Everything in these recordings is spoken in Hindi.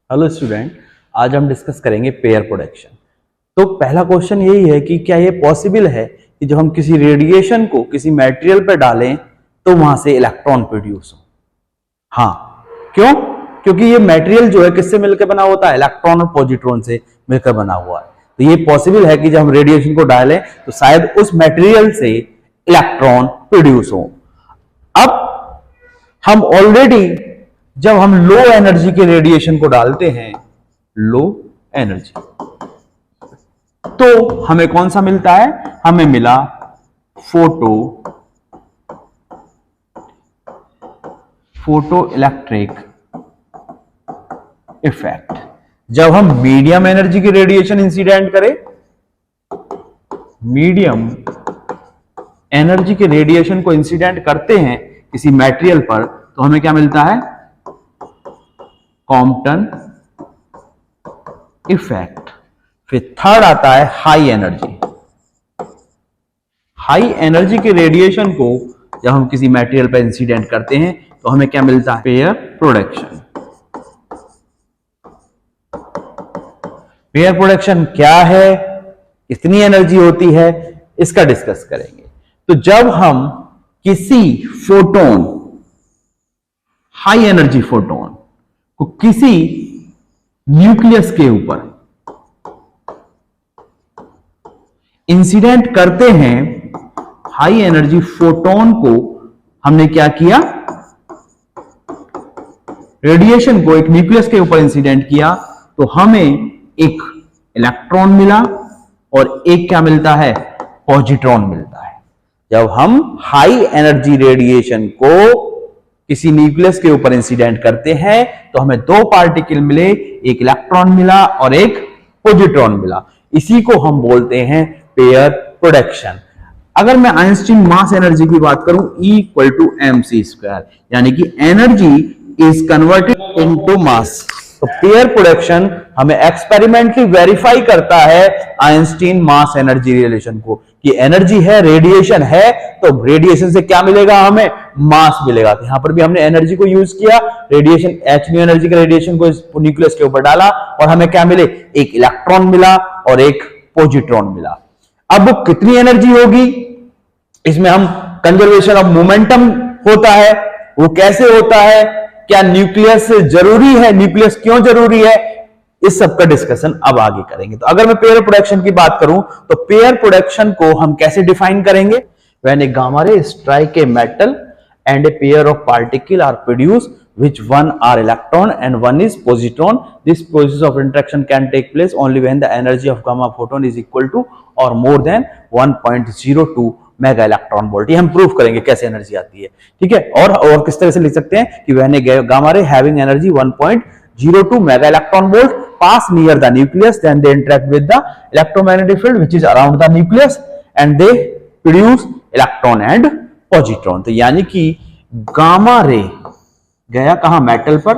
हेलो स्टूडेंट, आज हम डिस्कस करेंगे पेयर प्रोडक्शन। तो पहला क्वेश्चन यही है कि क्या ये पॉसिबल है कि जब हम किसी रेडिएशन को किसी मटेरियल पर डालें तो वहां से इलेक्ट्रॉन प्रोड्यूस हो। हाँ, क्यों? क्योंकि ये मटेरियल जो है किससे मिलकर बना होता है? इलेक्ट्रॉन और पॉजिट्रॉन से मिलकर बना हुआ है। तो ये पॉसिबल है कि जब हम रेडिएशन को डालें तो शायद उस मटेरियल से इलेक्ट्रॉन प्रोड्यूस हो। अब हम ऑलरेडी जब हम लो एनर्जी के रेडिएशन को डालते हैं, लो एनर्जी, तो हमें कौन सा मिलता है? हमें मिला फोटो इलेक्ट्रिक इफेक्ट। जब हम मीडियम एनर्जी की रेडिएशन इंसिडेंट करें, मीडियम एनर्जी के रेडिएशन को इंसिडेंट करते हैं किसी मटेरियल पर, तो हमें क्या मिलता है? Compton effect. फिर थर्ड आता है हाई एनर्जी। हाई एनर्जी के रेडिएशन को जब हम किसी मटेरियल पर इंसिडेंट करते हैं तो हमें क्या मिलता है? Pair production. पेयर प्रोडक्शन क्या है, कितनी एनर्जी होती है, इसका डिस्कस करेंगे। तो जब हम किसी फोटोन, हाई एनर्जी फोटोन को किसी न्यूक्लियस के ऊपर इंसिडेंट करते हैं, हाई एनर्जी फोटोन को हमने क्या किया? रेडिएशन को एक न्यूक्लियस के ऊपर इंसिडेंट किया, तो हमें एक इलेक्ट्रॉन मिला और एक क्या मिलता है? पॉजिट्रॉन मिलता है। जब हम हाई एनर्जी रेडिएशन को किसी न्यूक्लियस के ऊपर इंसिडेंट करते हैं तो हमें दो पार्टिकल मिले, एक इलेक्ट्रॉन मिला और एक पॉजिट्रॉन मिला। इसी को हम बोलते हैं पेयर प्रोडक्शन। अगर मैं आइंस्टीन मास एनर्जी की बात करूं, E = mc², यानी कि एनर्जी इज कन्वर्टेड इनटू मास। तो पेयर प्रोडक्शन हमें एक्सपेरिमेंटली वेरीफाई करता है आइंस्टीन मास एनर्जी रिलेशन को, कि एनर्जी है, रेडिएशन है, तो रेडिएशन से क्या मिलेगा? हमें मास मिलेगा। तो यहां पर भी हमने एनर्जी को यूज किया, रेडिएशन h न्यू एनर्जी के रेडिएशन को न्यूक्लियस के ऊपर डाला और हमें क्या मिले? एक इलेक्ट्रॉन मिला और एक पॉजिट्रॉन मिला। अब कितनी एनर्जी होगी? इसमें हम कंजर्वेशन ऑफ मोमेंटम होता है, वो कैसे होता है? क्या न्यूक्लियस जरूरी है? न्यूक्लियस क्यों जरूरी है? इस सब का डिस्कशन अब आगे करेंगे। तो अगर मैं पेयर प्रोडक्शन की बात करूं तो पेयर प्रोडक्शन को हम कैसे डिफाइन करेंगे? When a gamma ray strike a metal and a pair of particle are produce which one are electron and one is positron, this process of interaction can take place only when the energy of gamma photon is equal to or more than 1.02 mega electron volt. ये हम प्रूव करेंगे कैसे एनर्जी आती है, ठीक है। और किस तरह से लिख सकते हैं कि when a gamma ray having energy 1.02 mega electron volt pass near the nucleus, then they interact with the electromagnetic field which is around the nucleus and they produce electron and positron. तो यानी कि गामा रे गया कहां? मेटल पर,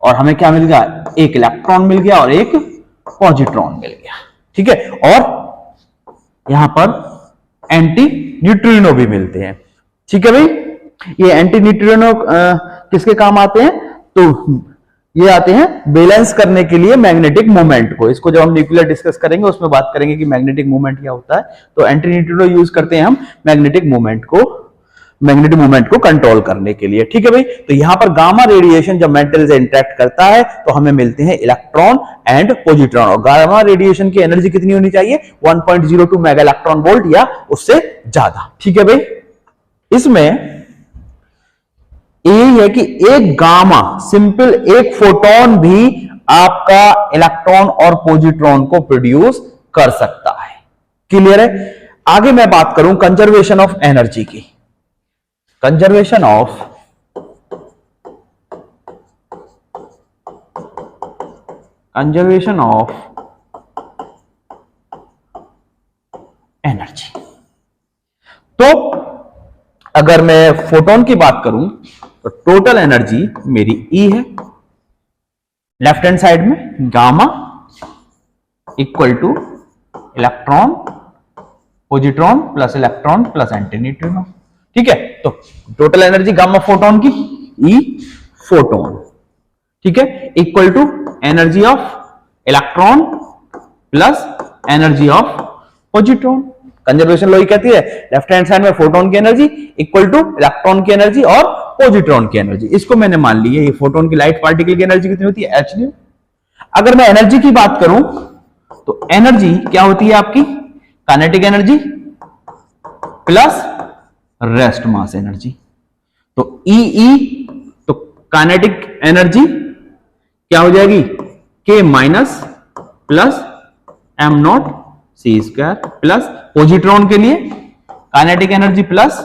और हमें क्या मिल गया? एक इलेक्ट्रॉन मिल गया और एक पॉजिट्रॉन मिल गया, ठीक है। और यहां पर एंटी न्यूट्रिनो भी मिलते हैं, ठीक है भाई। ये एंटी न्यूट्रिनो किसके काम आते हैं? तो ये आते हैं बैलेंस करने के लिए मैग्नेटिक मोमेंट को। इसको जब हम न्यूक्लियर डिस्कस करेंगे उसमें बात करेंगे कि मैग्नेटिक मोमेंट क्या होता है। तो एंटी न्यूट्रिनो यूज करते हैं हम मैग्नेटिक मोमेंट को कंट्रोल करने के लिए, ठीक है भाई। तो यहां पर गामा रेडिएशन जब मेटल से इंटरेक्ट करता है तो हमें मिलते हैं इलेक्ट्रॉन एंड पॉजिट्रॉन। और गामा रेडिएशन की एनर्जी कितनी होनी चाहिए? 1.02 मेगा इलेक्ट्रॉन वोल्ट या उससे ज्यादा, ठीक है भाई। इसमें यही है कि एक गामा, सिंपल एक फोटोन भी आपका इलेक्ट्रॉन और पॉजिट्रॉन को प्रोड्यूस कर सकता है। क्लियर है? आगे मैं बात करूं कंजर्वेशन ऑफ एनर्जी की। Conservation of energy. तो अगर मैं फोटोन की बात करूं तो टोटल एनर्जी मेरी E है, लेफ्ट हैंड साइड में gamma equal to electron positron plus electron plus antineutrino, ठीक है। तो टोटल एनर्जी गामा फोटोन की E फोटोन, ठीक है, equal to energy of electron plus energy of positron. Conservation law कहती है लेफ्ट हैंड साइड में फोटोन की एनर्जी इक्वल टू इलेक्ट्रॉन की एनर्जी और पॉजिट्रॉन की एनर्जी। इसको मैंने मान ली है, ये फोटोन की लाइट पार्टिकल की एनर्जी कितनी होती है, h न्यू। अगर मैं एनर्जी की बात करूं तो एनर्जी क्या होती है आपकी, kinetic energy plus rest mass energy. तो ई तो काइनेटिक एनर्जी क्या हो जाएगी, K minus plus M naught सी स्क्वायर प्लस पॉजिट्रॉन के लिए kinetic energy plus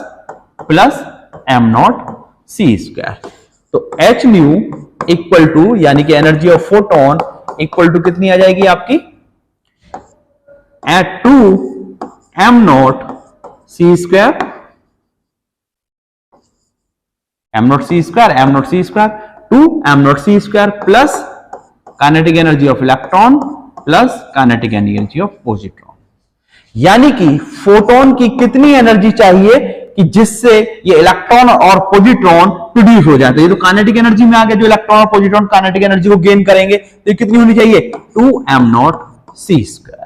M naught सी स्क्वायर। तो एच न्यू इक्वल टू यानी कि energy of photon equal to कितनी आ जाएगी आपकी, at 2 M naught C square, M naught C square 2 M naught C square plus kinetic energy of electron plus kinetic energy of positron. यानी कि फोटोन की कितनी एनर्जी चाहिए कि जिससे ये इलेक्ट्रॉन और पॉजिट्रॉन प्रोड्यूस हो जाए। तो ये तो काइनेटिक एनर्जी में आ गया, जो इलेक्ट्रॉन और पॉजिट्रॉन काइनेटिक एनर्जी को गेन करेंगे, तो ये कितनी होनी चाहिए, 2 एम नॉट सी स्क्वायर।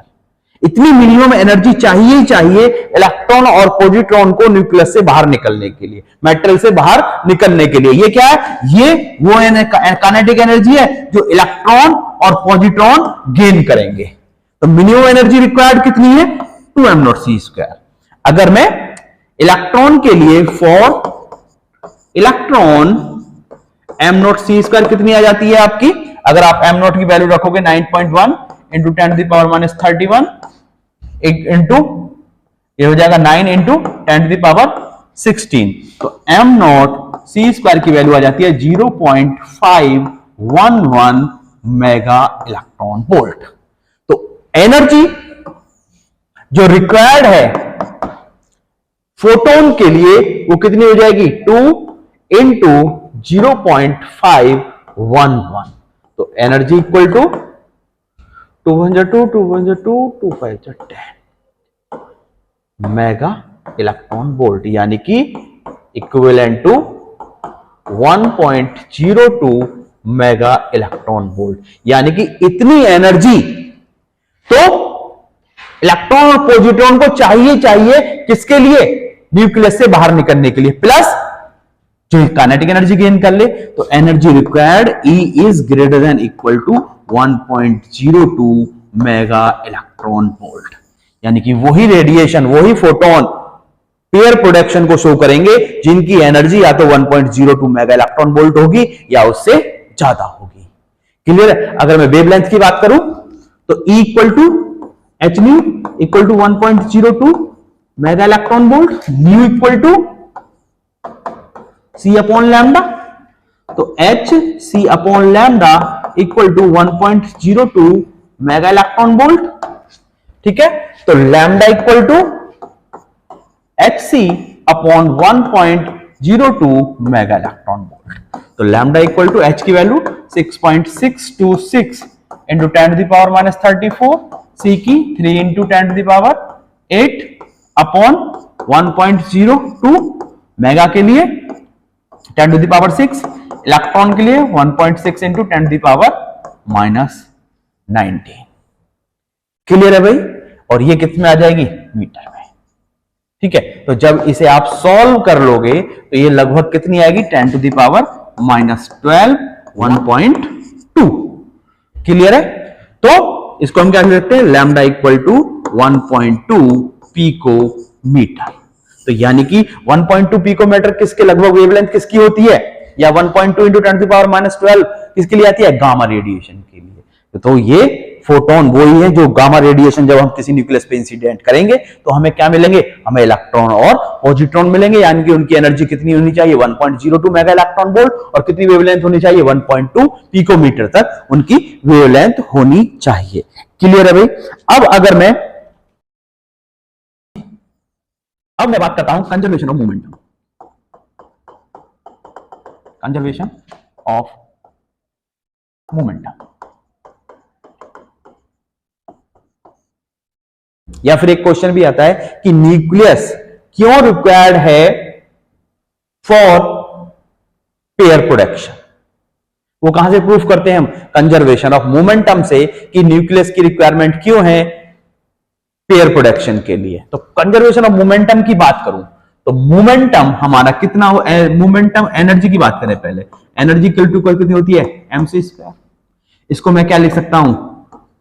इतनी मिनिमम एनर्जी चाहिए ही चाहिए इलेक्ट्रॉन और पॉजिट्रॉन को न्यूक्लियस से बाहर निकलने के लिए, मेटल से बाहर निकलने के लिए। ये क्या है, ये वो काइनेटिक एनर्जी है जो इलेक्ट्रॉन और पॉजिट्रॉन गेन करेंगे। तो मिनिमम एनर्जी रिक्वायर्ड कितनी है, 2 एम नॉट सी स्क्वायर। अगर मैं इलेक्ट्रॉन के लिए for electron M naught C square कितनी आ जाती है आपकी, अगर आप एम नॉट की वैल्यू रखोगे 9.1 इंटू 10⁻⁻31 इंटू ये हो जाएगा 9 इंटू 10⁻16। तो एम नॉट सी स्क्वायर की वैल्यू आ जाती है 0.511 मेगा इलेक्ट्रॉन वोल्ट। तो एनर्जी जो रिक्वायर्ड है फोटोन के लिए वो कितनी हो जाएगी, 2 इंटू 0.511। तो energy equal to 2 5 10 mega electron volt, यानी कि equivalent to 1.02 mega electron volt. यानी कि इतनी एनर्जी तो इलेक्ट्रॉन और पॉजिट्रॉन को चाहिए किसके लिए, न्यूक्लियस से बाहर निकलने के लिए, प्लस जो काइनेटिक एनर्जी गेन कर ले। तो energy required E is greater than equal to 1.02 mega electron volt. यानी कि वही रेडिएशन, वही फोटोन पेयर प्रोडक्शन को शो करेंगे जिनकी एनर्जी या तो 1.02 मेगा इलेक्ट्रॉन वोल्ट होगी या उससे ज्यादा होगी। क्लियर है। अगर मैं वेवलेंथ की बात करूं तो E equal to H nu equal to 1.02 mega electron volt, nu equal to C upon lambda. तो H C upon lambda equal to 1.02 mega electron volt. ठीक है, तो lambda equal to H C upon 1.02 mega electron volt. तो लैम्डा इक्वल टू एच की वैल्यू 6.626 इंटू 10⁻⁻34, सी की 3 इंटू 10⁸ अपॉन 1.02 मेगा के लिए 10⁻6, इलेक्ट्रॉन के लिए 1.6 इंटू 10⁻⁻19। क्लियर है भाई। और ये किस में आ जाएगी, मीटर में। ठीक है, तो जब इसे आप सॉल्व कर लोगे तो ये लगभग कितनी आएगी, 10⁻12 1.2। क्लियर है। तो इसको हम क्या लिख सकते हैं, लैम्डा इक्वल टू 1.2 पिकोमीटर। तो यानी कि 1.2 पिकोमीटर किसके लगभग वेवलेंथ किसकी होती है, या 1.2 इंटू 10⁻12 किसके लिए आती है, गामा रेडिएशन के लिए। तो ये फोटोन वही है जो गामा रेडिएशन जब हम किसी न्यूक्लियस पे इंसिडेंट करेंगे तो हमें क्या मिलेंगे, हमें इलेक्ट्रॉन और पॉजिट्रॉन मिलेंगे। यानी कि उनकी एनर्जी कितनी होनी चाहिए, 1.02 मेगा इलेक्ट्रॉन वोल्ट, और कितनी वेवलेंथ होनी चाहिए, 1.2 पिकोमीटर तक उनकी वेवलेंथ होनी चाहिए। क्लियर है भाई। अब मैं बात करता हूं conservation of momentum. Conservation of momentum, या फिर एक क्वेश्चन भी आता है कि न्यूक्लियस क्यों रिक्वायर्ड है फॉर पेयर प्रोडक्शन। वो कहां से प्रूफ करते हैं हम? कंजर्वेशन ऑफ मोमेंटम से, कि न्यूक्लियस की रिक्वायरमेंट क्यों है? पेयर प्रोडक्शन के लिए। तो कंजर्वेशन ऑफ मोमेंटम की बात करूं तो मोमेंटम हमारा कितना हो, मोमेंटम एनर्जी की बात करें पहले, एनर्जी कितनी होती है? mc²। इसको मैं क्या लिख सकता हूं?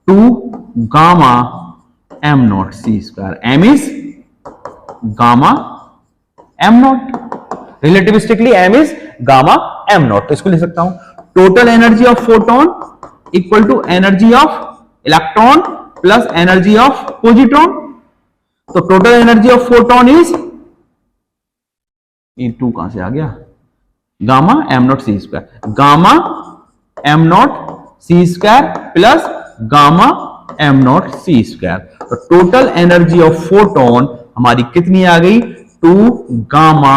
2 gamma m0 c²। m is gamma m0, relativistically m is gamma m0। तो इसको लिख सकता हूं total energy of photon equal to energy of electron plus energy of positron. तो total energy of photon is, ये 2 कहां से आ गया? Gamma m0 c², gamma m0 c² plus gamma m0 c²। तो टोटल एनर्जी ऑफ फोटोन हमारी कितनी आ गई? 2 gamma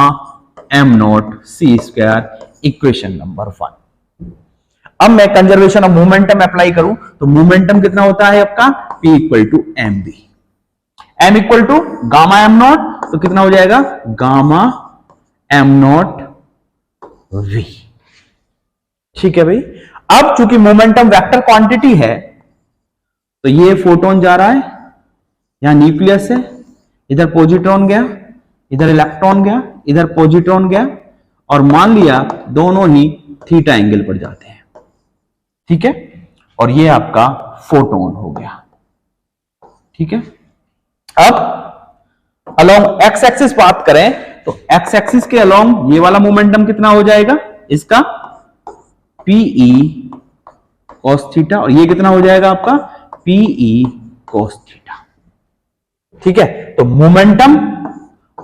m0 c², equation number 1। अब मैं कंजर्वेशन ऑफ मोमेंटम अप्लाई करूं तो मोमेंटम कितना होता है आपका? P equal to mv। m equal to gamma m0, तो कितना हो जाएगा? Gamma m0 v। ठीक है भाई। अब चूंकि मोमेंटम वेक्टर क्वांटिटी है तो ये फोटोन जा रहा है, यहां न्यूक्लियस है, इधर पॉजिट्रॉन गया, इधर इलेक्ट्रॉन गया, इधर पॉजिट्रॉन गया, और मान लिया दोनों ही थीटा एंगल पर जाते हैं। ठीक है, और ये आपका फोटोन हो गया। ठीक है। अब अलोंग एक्स एक्सिस बात करें तो एक्स एक्सिस के अलोंग ये वाला मोमेंटम कितना हो जाएगा? इसका Pe cos थीटा, और ये कितना हो जाएगा आपका? Pe cos theta. ठीक है। तो momentum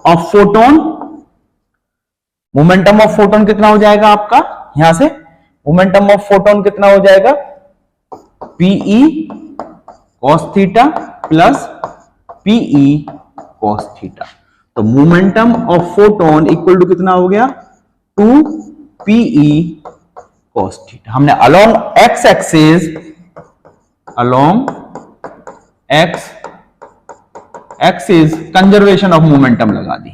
of photon, momentum of photon कितना हो जाएगा आपका? यहां से मोमेंटम ऑफ फोटोन कितना हो जाएगा? Pe cos theta plus Pe cos theta. तो momentum of photon equal to कितना हो गया? 2 Pe cos थीटा। हमने along X axis, along X axis conservation of momentum लगा दी।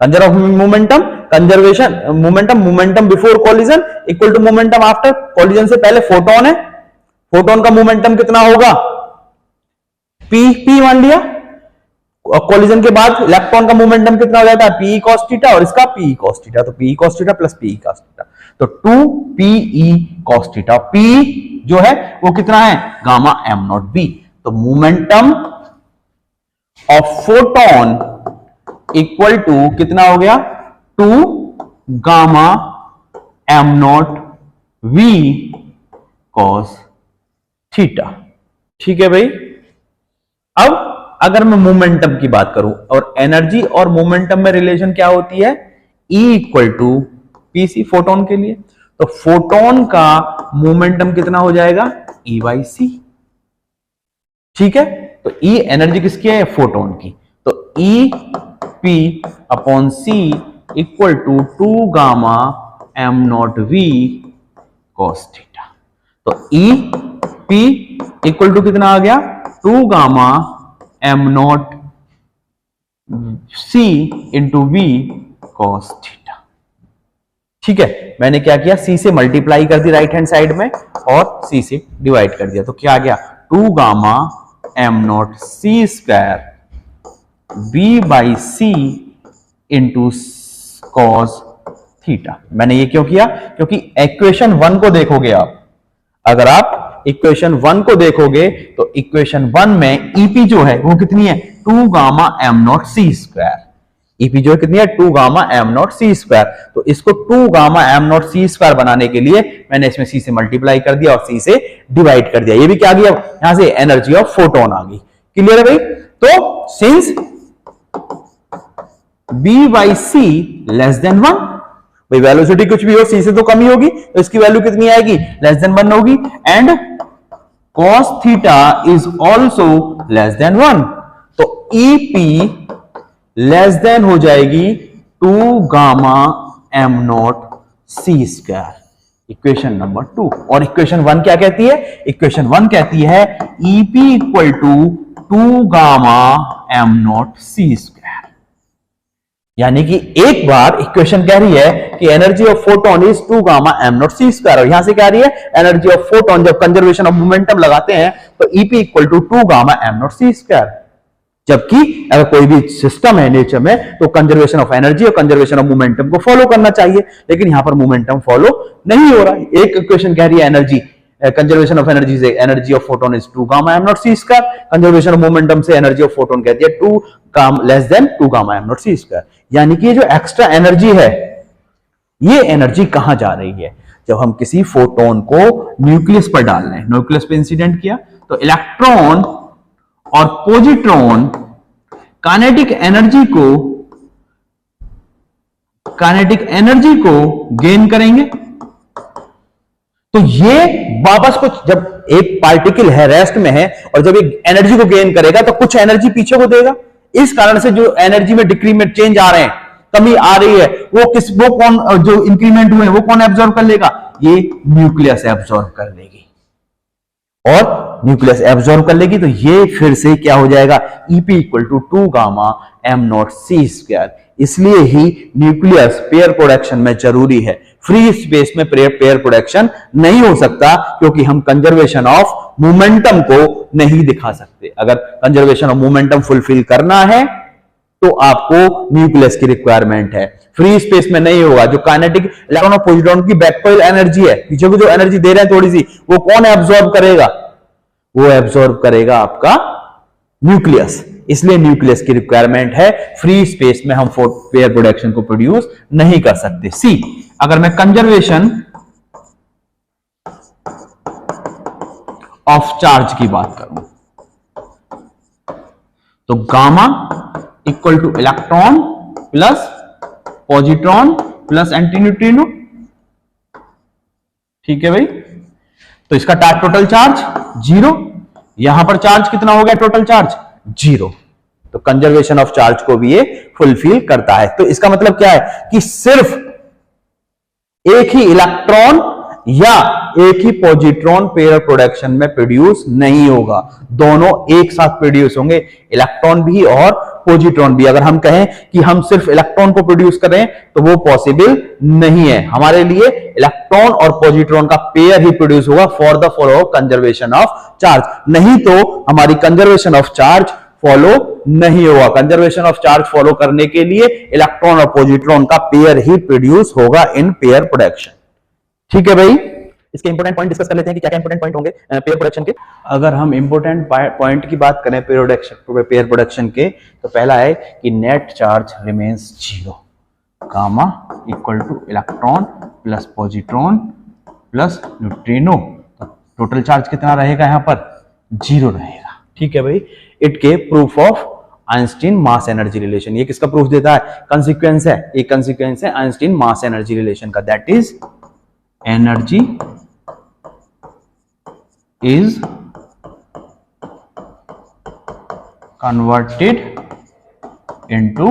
Conservation momentum before collision equal to momentum after collision. से पहले फोटोन है, फोटोन का मोमेंटम कितना होगा? P मान लिया, और कॉलिजन के बाद इलेक्ट्रॉन का मोमेंटम कितना हो जाता है? Pe cos थीटा, और इसका Pe cos थीटा। तो Pe cos theta plus Pe cos theta, तो 2 Pe cos थीटा। P जो है वो कितना है? Gamma m0 b। तो momentum of photon equal to कितना हो गया? 2 gamma m0 v cos theta. ठीक है भाई। अब अगर मैं मोमेंटम की बात करूं और एनर्जी और मोमेंटम में रिलेशन क्या होती है? E equal to P C photon के लिए। तो फोटोन का मोमेंटम कितना हो जाएगा? E बाई सी। ठीक है। तो E एनर्जी किसकी है? फोटोन की। तो E P upon c equal to 2 gamma m0 v cos theta. तो E P इक्वल टू कितना आ गया? 2 gamma m0 c into v cos theta. ठीक है। मैंने क्या किया? c से मल्टीप्लाई कर दी राइट हैंड साइड में और c से डिवाइड कर दिया। तो क्या आ गया? 2 gamma m0 c² v by c into cos theta. मैंने ये क्यों किया? क्योंकि इक्वेशन 1 को देखोगे आप, अगर आप इक्वेशन 1 को देखोगे तो इक्वेशन 1 में ईपी जो है वो कितनी है? 2 गामा m0 c²। ईपी जो है कितनी है? 2 गामा m0 c²। तो इसको 2 गामा m0 c² बनाने के लिए मैंने इसमें c से मल्टीप्लाई कर दिया और c से डिवाइड कर दिया। ये भी क्या आ गया? यहां से एनर्जी ऑफ फोटोन आ गई। क्लियर है भाई? तो since b by c less than 1, भाई वेलोसिटी कुछ भी हो c से तो कम ही होगी, तो इसकी वैल्यू कितनी आएगी? लेस देन 1 होगी। And cos theta is also less than 1, तो EP लेस देन हो जाएगी 2 gamma m0 c²। Equation number 2। और इक्वेशन 1 क्या कहती है? इक्वेशन 1 कहती है EP equal to 2 gamma m0 c²। यानी कि एक बार इक्वेशन कह रही है कि energy of photon is 2 gamma m naught C square, और यहां से कह रही है एनर्जी ऑफ फोटोन जब कंजर्वेशन ऑफ मोमेंटम लगाते हैं तो E P equal to 2 gamma m naught C square. जबकि अगर कोई भी सिस्टम है नेचर में तो कंजर्वेशन ऑफ एनर्जी और कंजर्वेशन ऑफ मोमेंटम को फॉलो करना चाहिए, लेकिन यहां पर मोमेंटम फॉलो नहीं हो रहा है। एक इक्वेशन कह रही है एनर्जी कंजर्वेशन ऑफ एनर्जी से energy of photon is 2 gamma m naught C square, conservation of momentum से एनर्जी ऑफ फोटोन कहती है 2 less than 2 gamma m naught सी स्क्वायर। यानी कि ये जो एक्स्ट्रा एनर्जी है ये एनर्जी कहां जा रही है? जब हम किसी फोटोन को न्यूक्लियस पर डाल रहे हैं, न्यूक्लियस पे इंसिडेंट किया तो इलेक्ट्रॉन और पॉजिट्रॉन काइनेटिक एनर्जी को गेन करेंगे। तो ये वापस कुछ, जब एक पार्टिकल है रेस्ट में है और जब एक एनर्जी को गेन करेगा तो कुछ एनर्जी पीछे को देगा। इस कारण से जो एनर्जी में डिक्रीमेंट चेंज आ रहे हैं, कमी आ रही है, वो कौन, जो इंक्रीमेंट हुए वो कौन एब्जॉर्ब कर लेगा? ये न्यूक्लियस एब्जॉर्ब कर लेगी, और न्यूक्लियस एब्जॉर्ब कर लेगी तो ये फिर से क्या हो जाएगा? E P equal to 2 gamma m naught C square. इसलिए ही न्यूक्लियस पेयर प्रोडक्शन में जरूरी है। फ्री स्पेस में पेयर प्रोडक्शन नहीं हो सकता क्योंकि हम कंजर्वेशन ऑफ मोमेंटम को नहीं दिखा सकते। अगर कंजर्वेशन ऑफ मोमेंटम फुलफिल करना है तो आपको न्यूक्लियस की रिक्वायरमेंट है। फ्री स्पेस में नहीं होगा। जो काइनेटिक इलेक्ट्रॉन और पॉजिट्रॉन की बैककॉइल एनर्जी है, पीछे को जो एनर्जी दे रहे हैं थोड़ी सी, वो कौन एब्जॉर्ब करेगा? वो एब्जॉर्ब करेगा आपका न्यूक्लियस। इसलिए न्यूक्लियस की रिक्वायरमेंट है। फ्री स्पेस में हम पेयर प्रोडक्शन को प्रोड्यूस नहीं कर सकते। सी, अगर मैं कंजर्वेशन ऑफ चार्ज की बात करूं तो gamma equal to electron plus positron plus antineutrino. ठीक है भाई, तो इसका टोटल चार्ज 0। यहां पर चार्ज कितना हो गया? Total charge 0। तो कंजर्वेशन ऑफ चार्ज को भी ये फुलफिल करता है। तो इसका मतलब क्या है कि सिर्फ एक ही इलेक्ट्रॉन या एक ही पॉजिट्रॉन पेयर प्रोडक्शन में प्रोड्यूस नहीं होगा, दोनों एक साथ प्रोड्यूस होंगे, इलेक्ट्रॉन भी और पॉजिट्रॉन भी। अगर हम कहें कि हम सिर्फ इलेक्ट्रॉन को प्रोड्यूस करें तो वो पॉसिबल नहीं है। हमारे लिए इलेक्ट्रॉन और पॉजिट्रॉन का पेयर ही प्रोड्यूस होगा for the follow conservation of charge, नहीं तो हमारी कंजर्वेशन ऑफ चार्ज फॉलो नहीं होगा। कंजर्वेशन ऑफ चार्ज फॉलो करने के लिए इलेक्ट्रॉन और पॉजिट्रॉन का पेयर ही प्रोड्यूस होगा इन पेयर प्रोडक्शन। ठीक है भाई, इसके इंपोर्टेंट पॉइंट डिस्कस कर लेते हैं कि क्या क्या इंपोर्टेंट पॉइंट होंगे पेयर प्रोडक्शन के। अगर हम इंपोर्टेंट पॉइंट की बात करें पेयर प्रोडक्शन के, तो पहला है कि net charge remains 0, gamma equal to electron plus positron plus neutrino. Total charge कितना रहेगा? यहां पर 0 रहेगा। ठीक है भाई, इट के proof of Einstein mass energy relation. ये किसका प्रूफ देता है? कंसीक्वेंस है, एक कंसीक्वेंस है आइंस्टीन मास एनर्जी रिलेशन का, that is energy is converted into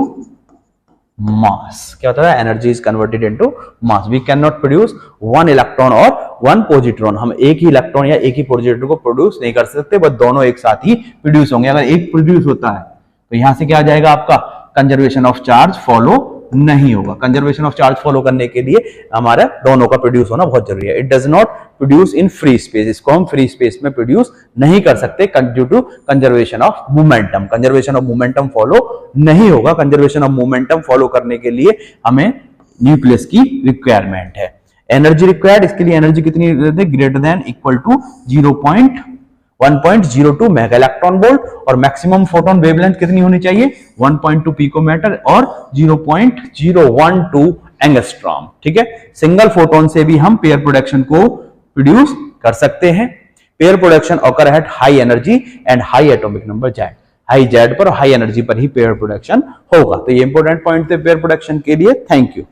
mass. क्या होता है? Energy is converted into mass. We can not produce one electron और वन पॉजिट्रॉन। हम एक ही इलेक्ट्रॉन या एक ही पॉजिट्रॉन को प्रोड्यूस नहीं कर सकते, बस दोनों एक साथ ही प्रोड्यूस होंगे। अगर एक प्रोड्यूस होता है तो यहां से क्या आ जाएगा? आपका कंजर्वेशन ऑफ चार्ज फॉलो नहीं होगा। कंजर्वेशन ऑफ चार्ज फॉलो करने के लिए हमारा दोनों का प्रोड्यूस होना बहुत जरूरी है। It does not produce in free space. इसको हम फ्री स्पेस में प्रोड्यूस नहीं कर सकते due to conservation of momentum. Conservation of momentum follow नहीं होगा। कंजर्वेशन ऑफ मोमेंटम फॉलो करने के लिए हमें न्यूक्लियस की रिक्वायरमेंट है। एनर्जी रिक्वायर्ड, इसके लिए एनर्जी कितनी रहती है? Greater than equal to 1.02 mega electron volt, और मैक्सिमम फोटोन वेवलेंथ कितनी होनी चाहिए? 1.2 पिकोमीटर और 0.012 एंगस्ट्रॉम। ठीक है, सिंगल फोटोन से भी हम पेयर प्रोडक्शन को प्रोड्यूस कर सकते हैं। Pair production occur at high energy and high atomic number Z. High Z पर, हाई एनर्जी पर ही पेयर प्रोडक्शन होगा। तो ये इंपॉर्टेंट पॉइंट थे पेयर प्रोडक्शन के लिए। Thank you.